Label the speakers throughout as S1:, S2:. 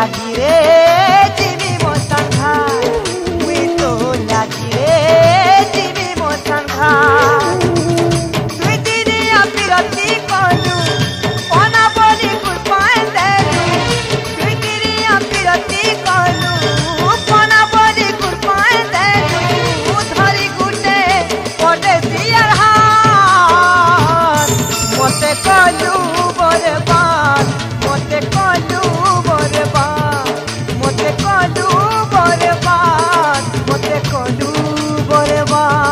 S1: লাগি রে জিমি মশান ঘাট মুই তো লাগি রে জিমি মশান ঘাট তুই দিদি আপিরতি কলু অনাবলি কুরপায় দেলু তুই দিদি আপিরতি কলু অনাবলি কুরপায় দেলু ধরি গুটে পড়ে দিয়ার হাত মতে কলু বরবাদ মতে কলু বরবাদ মতে কলু বরবাদ মতে কলু বরবাদ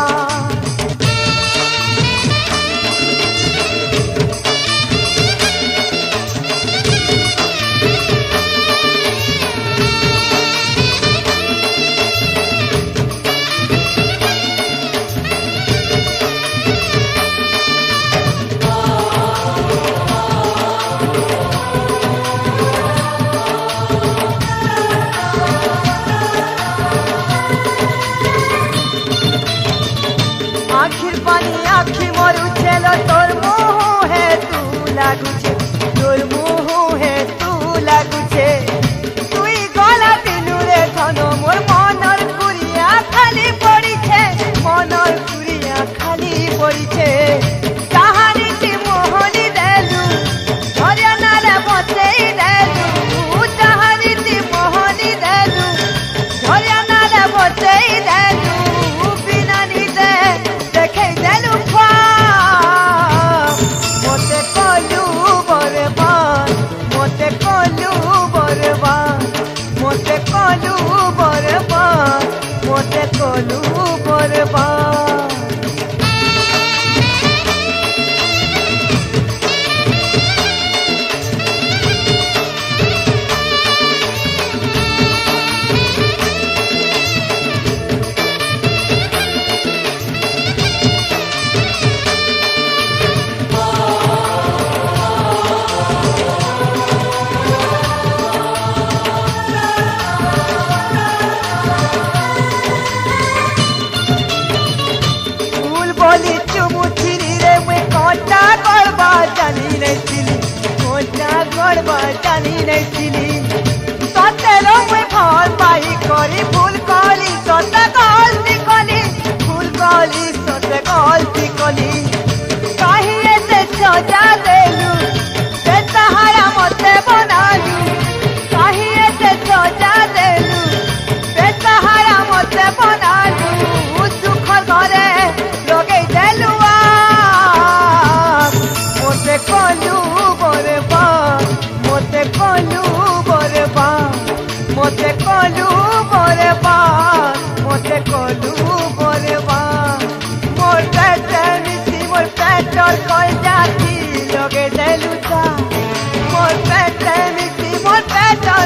S1: आखिर पानी आखि मरु चलो तोर मुँह है तू लागू छे तोर मुँह है तू लागू छे तुई गला दिलु रे धन मोर मनर कुरिया खाली पड़ी छे मनर कुरिया खाली पड़ी छे कहानी ती मोहनी देलु धरिया नाले बचेई देलु कहानी ती मोहनी देलु धरिया नाले बचेई देलु बिना निदे देखे देलु मोते कलु बरबाद मोते कलु बरबाद मोते कलु बरबाद मोते कलु बरबाद बोली चुमुथिरी रे मुई कोटा गड़बा जानी नहीं थिली कोटा गड़बा जानी नहीं थिली सतेरो मुई भल पाई करी भूल कली सते गलती कली भूल कली सते गलती कली कहीं ऐसे सजा देलु से सहारा मते बनालु कहीं ऐसे सजा देलु से सहारा मते बनालु सुख घरे मोते कलु बरबाद मोते कलु बरबाद मोते कलु बरबाद मोते कलु बरबाद मोर पेटे मिसी मोर पेटर कल जाती लगे देलु ता मोर पेटे मिसी मोर पेटर